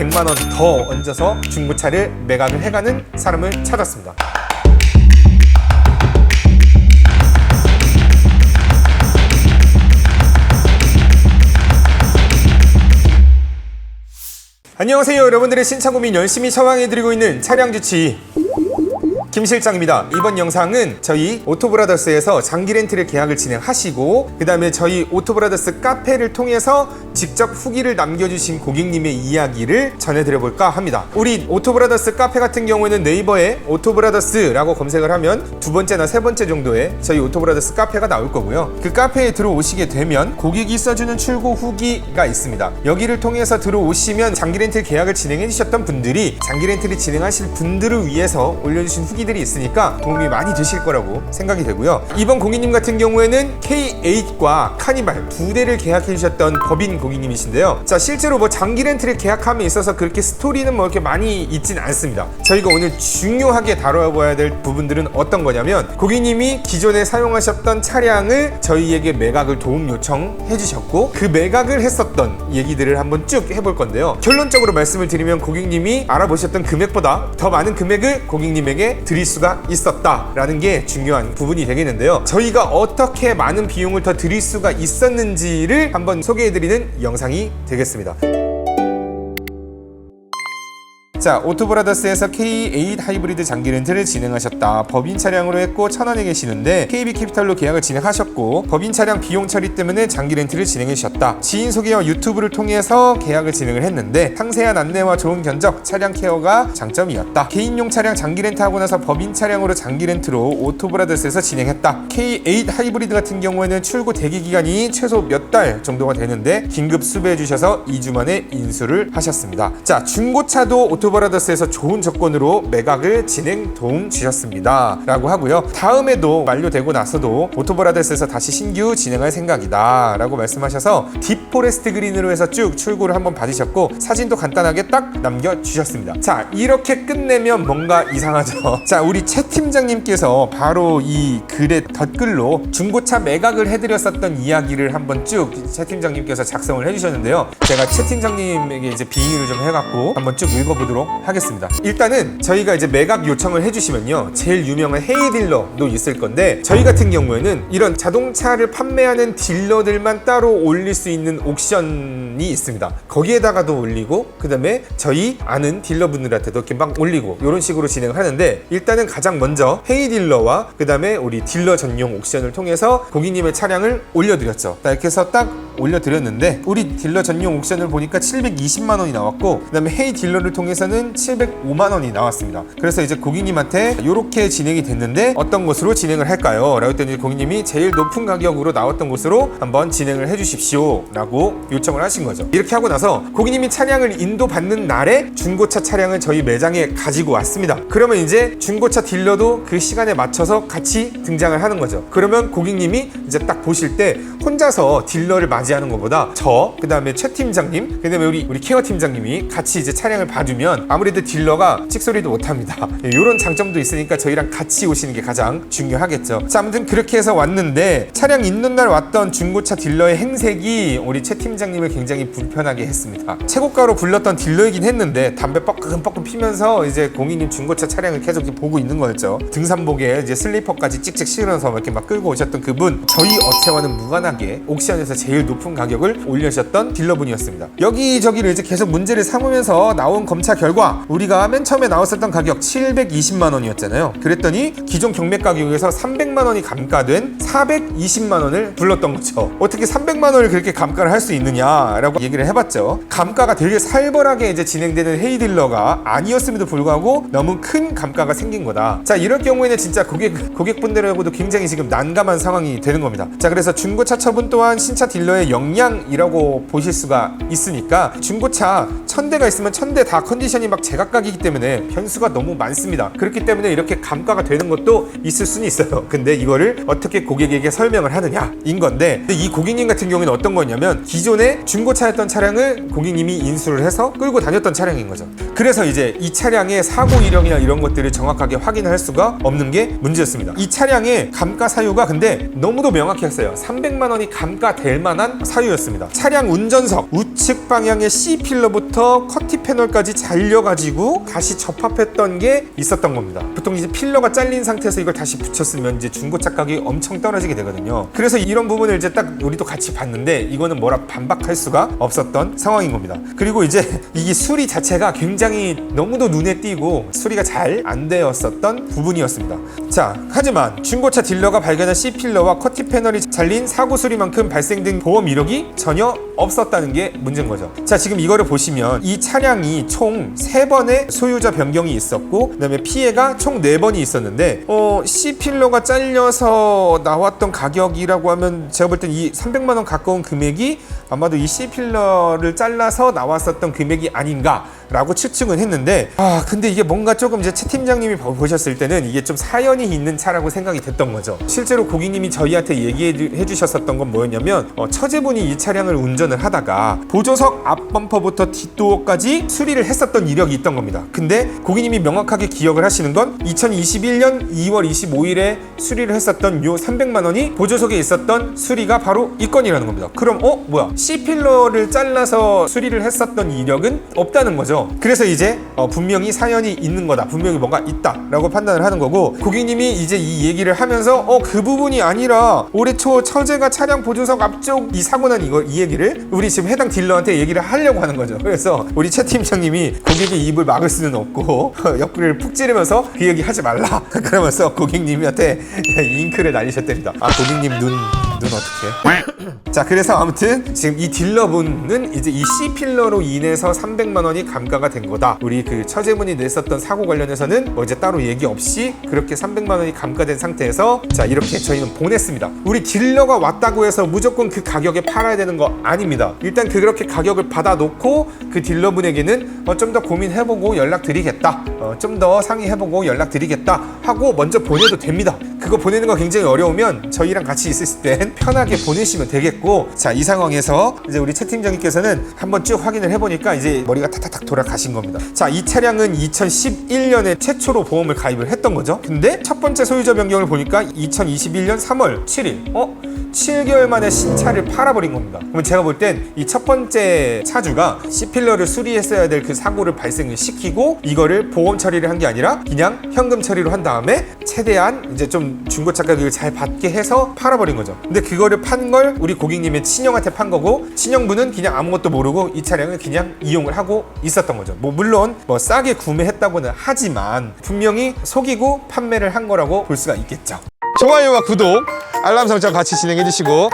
100만원 더 얹어서 중고차를 매각을 해가는 사람을 찾았습니다. 안녕하세요. 여러분들의 신차 고민 열심히 처방해드리고 있는 차량주치 김 실장입니다. 이번 영상은 저희 오토브라더스에서 장기 렌트를 계약을 진행하시고 그 다음에 저희 오토브라더스 카페를 통해서 직접 후기를 남겨주신 고객님의 이야기를 전해드려볼까 합니다. 우리 오토브라더스 카페 같은 경우에는 네이버에 오토브라더스라고 검색을 하면 두 번째나 세 번째 정도에 저희 오토브라더스 카페가 나올 거고요. 그 카페에 들어오시게 되면 고객이 써주는 출고 후기가 있습니다. 여기를 통해서 들어오시면 장기 렌트 계약을 진행해 주셨던 분들이 장기 렌트를 진행하실 분들을 위해서 올려주신 후기들이 있으니까 도움이 많이 되실 거라고 생각이 되고요. 이번 고객님 같은 경우에는 K8과 카니발 두 대를 계약해 주셨던 법인 고객님이신데요. 자, 실제로 뭐 장기 렌트를 계약함에 있어서 그렇게 스토리는 뭐 이렇게 많이 있진 않습니다. 저희가 오늘 중요하게 다뤄봐야 될 부분들은 어떤 거냐면 고객님이 기존에 사용하셨던 차량을 저희에게 매각을 도움 요청해 주셨고 그 매각을 했었던 얘기들을 한번 쭉 해볼 건데요. 결론적으로 말씀을 드리면 고객님이 알아보셨던 금액보다 더 많은 금액을 고객님에게 드릴 수가 있었다라는 게 중요한 부분이 되겠는데요. 저희가 어떻게 많은 비용을 더 드릴 수가 있었는지를 한번 소개해드리는 영상이 되겠습니다. 자, 오토브라더스에서 K8 하이브리드 장기 렌트를 진행하셨다. 법인 차량으로 했고 천안에 계시는데 KB캐피탈로 계약을 진행하셨고 법인 차량 비용 처리 때문에 장기 렌트를 진행해 주셨다. 지인 소개와 유튜브를 통해서 계약을 진행을 했는데 상세한 안내와 좋은 견적, 차량 케어가 장점이었다. 개인용 차량 장기 렌트하고 나서 법인 차량으로 장기 렌트로 오토브라더스에서 진행했다. K8 하이브리드 같은 경우에는 출고 대기 기간이 최소 몇 달 정도가 되는데 긴급 수배해 주셔서 2주 만에 인수를 하셨습니다. 자, 중고차도 오토브라더스에서 좋은 조건으로 매각을 진행 도움 주셨습니다 라고 하고요. 다음에도 완료되고 나서도 오토브라더스에서 다시 신규 진행할 생각이다 라고 말씀하셔서 딥포레스트 그린으로 해서 쭉 출고를 한번 받으셨고 사진도 간단하게 딱 남겨주셨습니다. 자, 이렇게 끝내면 뭔가 이상하죠. 자, 우리 최 팀장님께서 바로 이 글의 덧글로 중고차 매각을 해드렸었던 이야기를 한번 쭉 최 팀장님께서 작성을 해주셨는데요. 제가 최 팀장님에게 이제 빙의를 좀 해갖고 한번 쭉 읽어보도록 하겠습니다. 일단은 저희가 이제 매각 요청을 해주시면요, 제일 유명한 헤이 딜러도 있을 건데 저희 같은 경우에는 이런 자동차를 판매하는 딜러들만 따로 올릴 수 있는 옥션이 있습니다. 거기에다가도 올리고 그 다음에 저희 아는 딜러분들한테도 이렇게 막 올리고 이런 식으로 진행을 하는데 일단은 가장 먼저 헤이 딜러와 그 다음에 우리 딜러 전용 옥션을 통해서 고객님의 차량을 올려드렸죠. 이렇게 해서 딱 올려드렸는데 우리 딜러 전용 옥션을 보니까 720만원이 나왔고 그 다음에 헤이 딜러를 통해서는 705만원이 나왔습니다. 그래서 이제 고객님한테 이렇게 진행이 됐는데 어떤 곳으로 진행을 할까요? 라고 했더니 고객님이 제일 높은 가격으로 나왔던 곳으로 한번 진행을 해주십시오 라고 요청을 하신 거죠. 이렇게 하고 나서 고객님이 차량을 인도받는 날에 중고차 차량을 저희 매장에 가지고 왔습니다. 그러면 이제 중고차 딜러도 그 시간에 맞춰서 같이 등장을 하는 거죠. 그러면 고객님이 이제 딱 보실 때 혼자서 딜러를 맞이하는 것보다 그 다음에 최 팀장님, 그 다음에 우리 케어 팀장님이 같이 이제 차량을 봐주면 아무래도 딜러가 찍소리도 못합니다. 이런 장점도 있으니까 저희랑 같이 오시는 게 가장 중요하겠죠. 자, 아무튼 그렇게 해서 왔는데 차량 있는 날 왔던 중고차 딜러의 행색이 우리 최 팀장님을 굉장히 불편하게 했습니다. 최고가로 불렀던 딜러이긴 했는데 담배 뻐끔뻐끔 피면서 이제 고객님 중고차 차량을 계속 보고 있는 거였죠. 등산복에 이제 슬리퍼까지 찍찍 실어서 이렇게 막 끌고 오셨던 그분, 저희 업체와는 무관하게 옥션에서 제일 높은 가격을 올려주셨던 딜러분이었습니다. 여기저기를 이제 계속 문제를 삼으면서 나온 검차 결과 우리가 맨 처음에 나왔었던 가격 720만원이었잖아요. 그랬더니 기존 경매 가격에서 300만원이 감가된 420만원을 불렀던 거죠. 어떻게 300만원을 그렇게 감가를 할 수 있느냐라고 얘기를 해봤죠. 감가가 되게 살벌하게 이제 진행되는 헤이 딜러가 아니었음에도 불구하고 너무 큰 감가가 생긴 거다. 자, 이럴 경우에는 진짜 고객분들하고도 굉장히 지금 난감한 상황이 되는 겁니다. 자, 그래서 중고차 처분 또한 신차 딜러의 역량이라고 보실 수가 있으니까 중고차 1000대가 있으면 1000대 다 컨디션이 막 제각각이기 때문에 변수가 너무 많습니다. 그렇기 때문에 이렇게 감가가 되는 것도 있을 수는 있어요. 근데 이거를 어떻게 고객에게 설명을 하느냐인 건데, 근데 이 고객님 같은 경우에는 어떤 거냐면 기존에 중고차였던 차량을 고객님이 인수를 해서 끌고 다녔던 차량인 거죠. 그래서 이제 이 차량의 사고 이력이나 이런 것들을 정확하게 확인할 수가 없는 게 문제였습니다. 이 차량의 감가 사유가 근데 너무도 명확했어요. 300만 원이 감가될 만한 사유였습니다. 차량 운전석 우측 방향의 C필러부터 커티 패널까지 잘려가지고 다시 접합했던 게 있었던 겁니다. 보통 이제 필러가 잘린 상태에서 이걸 다시 붙였으면 이제 중고차 가격이 엄청 떨어지게 되거든요. 그래서 이런 부분을 이제 딱 우리도 같이 봤는데 이거는 뭐라 반박할 수가 없었던 상황인 겁니다. 그리고 이제 이게 수리 자체가 굉장히 너무도 눈에 띄고 수리가 잘 안 되었었던 부분이었습니다. 자, 하지만 중고차 딜러가 발견한 C필러와 커티 패널이 잘린 사고 수리만큼 발생된 보험 이력이 전혀 없었다는 게 문제인 거죠. 자, 지금 이거를 보시면 이 차량이 총 3번의 소유자 변경이 있었고 그 다음에 피해가 총 4번이 있었는데 C필러가 잘려서 나왔던 가격이라고 하면 제가 볼 땐 이 300만 원 가까운 금액이 아마도 이 C필러를 잘라서 나왔었던 금액이 아닌가 라고 추측은 했는데 근데 이게 뭔가 조금 이제 최 팀장님이 보셨을 때는 이게 좀 사연이 있는 차라고 생각이 됐던 거죠. 실제로 고객님이 저희한테 얘기해 주셨었던 건 뭐였냐면 처제분이 이 차량을 운전을 하다가 보조석 앞범퍼부터 뒷도어까지 수리를 했었던 이력이 있던 겁니다. 근데 고객님이 명확하게 기억을 하시는 건 2021년 2월 25일에 수리를 했었던 요 300만 원이 보조석에 있었던 수리가 바로 이 건이라는 겁니다. 그럼 뭐야 C필러를 잘라서 수리를 했었던 이력은 없다는 거죠. 그래서 이제 분명히 사연이 있는 거다, 분명히 뭔가 있다 라고 판단을 하는 거고, 고객님이 이제 이 얘기를 하면서 그 부분이 아니라 올해 초 처제가 차량 보조석 앞쪽 이 사고 난 이 얘기를 우리 지금 해당 딜러한테 얘기를 하려고 하는 거죠. 그래서 우리 최 팀장님이 고객의 입을 막을 수는 없고 옆구리를 푹 찌르면서 그 얘기 하지 말라 그러면서 고객님한테 잉크를 날리셨답니다. 고객님 눈 어떡해? 자, 그래서 아무튼 지금 이 딜러분은 이제 이 C필러로 인해서 300만 원이 감가가 된 거다. 우리 그 처제분이 냈었던 사고 관련해서는 이제 따로 얘기 없이 그렇게 300만 원이 감가된 상태에서 자, 이렇게 저희는 보냈습니다. 우리 딜러가 왔다고 해서 무조건 그 가격에 팔아야 되는 거 아닙니다. 일단 그렇게 가격을 받아놓고 그 딜러분에게는 좀 더 고민해보고 연락드리겠다, 좀 더 상의해보고 연락드리겠다 하고 먼저 보내도 됩니다. 그거 보내는 거 굉장히 어려우면 저희랑 같이 있을 땐 편하게 보내시면 되겠고, 자, 이 상황에서 이제 우리 최 팀장님께서는 한번 쭉 확인을 해보니까 이제 머리가 탁탁탁 돌아가신 겁니다. 자, 이 차량은 2011년에 최초로 보험을 가입을 했던 거죠. 근데 첫 번째 소유자 변경을 보니까 2021년 3월 7일 7개월 만에 신차를 팔아버린 겁니다. 그러면 제가 볼 땐 이 첫 번째 차주가 C필러를 수리했어야 될 그 사고를 발생을 시키고 이거를 보험 처리를 한 게 아니라 그냥 현금 처리로 한 다음에 최대한 이제 좀 중고차 가격을 잘 받게 해서 팔아버린 거죠. 근데 그거를 판 걸 우리 고객님의 친형한테 판 거고, 친형분은 그냥 아무것도 모르고 이 차량을 그냥 이용을 하고 있었던 거죠. 물론 싸게 구매했다고는 하지만 분명히 속이고 판매를 한 거라고 볼 수가 있겠죠. 좋아요와 구독, 알람 설정 같이 진행해 주시고,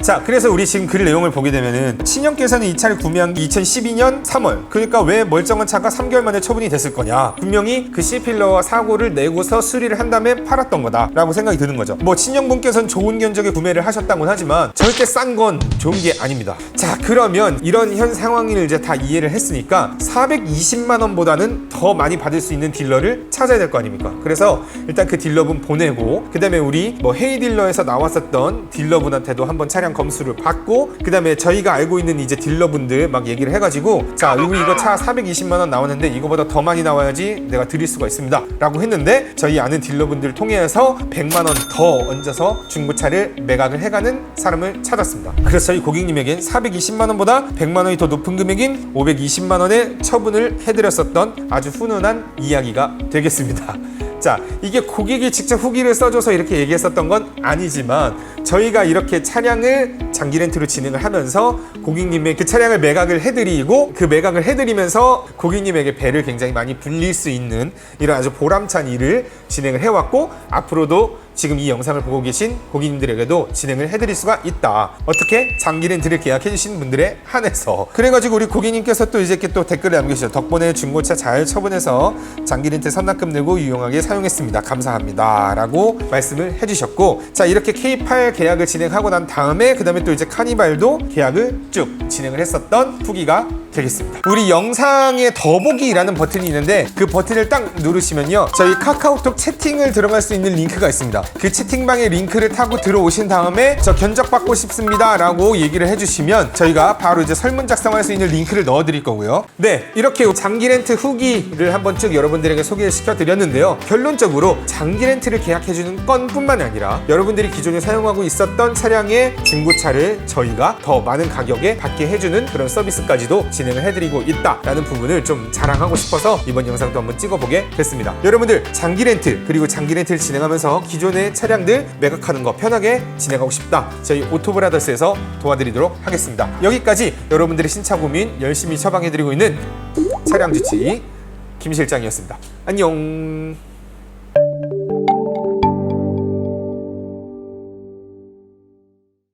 자, 그래서 우리 지금 글 내용을 보게 되면은 친형께서는 이 차를 구매한 게 2012년 3월. 그러니까 왜 멀쩡한 차가 3개월 만에 처분이 됐을 거냐? 분명히 그 C필러와 사고를 내고서 수리를 한 다음에 팔았던 거다라고 생각이 드는 거죠. 친형분께서는 좋은 견적에 구매를 하셨다고는 하지만 절대 싼 건 좋은 게 아닙니다. 자, 그러면 이런 현 상황을 이제 다 이해를 했으니까 420만 원보다는 더 많이 받을 수 있는 딜러를 찾아야 될 거 아닙니까? 그래서 일단 그 딜러분 보내고, 그 다음에 우리 헤이 딜러에서 나왔었던 딜러분한테도 한번 차량 검수를 받고, 그 다음에 저희가 알고 있는 이제 딜러분들 막 얘기를 해가지고, 자, 이거 차 420만 원 나왔는데 이거보다 더 많이 나와야지 내가 드릴 수가 있습니다 라고 했는데, 저희 아는 딜러분들 통해서 100만 원 더 얹어서 중고차를 매각을 해가는 사람을 찾았습니다. 그래서 저희 고객님에겐 420만 원보다 100만 원이 더 높은 금액인 520만 원에 처분을 해드렸었던 아주 훈훈한 이야기가 되겠습니다. 자, 이게 고객이 직접 후기를 써줘서 이렇게 얘기했었던 건 아니지만 저희가 이렇게 차량을 장기 렌트로 진행을 하면서 고객님의 그 차량을 매각을 해드리고, 그 매각을 해드리면서 고객님에게 배를 굉장히 많이 불릴 수 있는 이런 아주 보람찬 일을 진행을 해왔고, 앞으로도 지금 이 영상을 보고 계신 고객님들에게도 진행을 해드릴 수가 있다. 어떻게? 장기 렌트를 계약해주신 분들에 한해서. 그래가지고 우리 고객님께서 또 이제 이렇게 또 댓글을 남겨주셨죠. 덕분에 중고차 잘 처분해서 장기 렌트 선납금 내고 유용하게 사용했습니다. 감사합니다 라고 말씀을 해주셨고, 자, 이렇게 K8 계약을 진행하고 난 다음에 그 다음에 또 이제 카니발도 계약을 쭉 진행을 했었던 후기가 되겠습니다. 우리 영상에 더보기라는 버튼이 있는데 그 버튼을 딱 누르시면요, 저희 카카오톡 채팅을 들어갈 수 있는 링크가 있습니다. 그 채팅방에 링크를 타고 들어오신 다음에 저 견적받고 싶습니다 라고 얘기를 해주시면 저희가 바로 이제 설문 작성할 수 있는 링크를 넣어 드릴 거고요. 네, 이렇게 장기 렌트 후기를 한번 쭉 여러분들에게 소개시켜 드렸는데요. 결론적으로 장기 렌트를 계약해주는 건뿐만 아니라 여러분들이 기존에 사용하고 있었던 차량의 중고차를 저희가 더 많은 가격에 받게 해주는 그런 서비스까지도 진행을 해드리고 있다라는 부분을 좀 자랑하고 싶어서 이번 영상도 한번 찍어보게 됐습니다. 여러분들 장기 렌트 그리고 장기 렌트를 진행하면서 기존의 차량들 매각하는 거 편하게 진행하고 싶다, 저희 오토브라더스에서 도와드리도록 하겠습니다. 여기까지 여러분들의 신차 고민 열심히 처방해드리고 있는 차량주치 김 실장이었습니다. 안녕.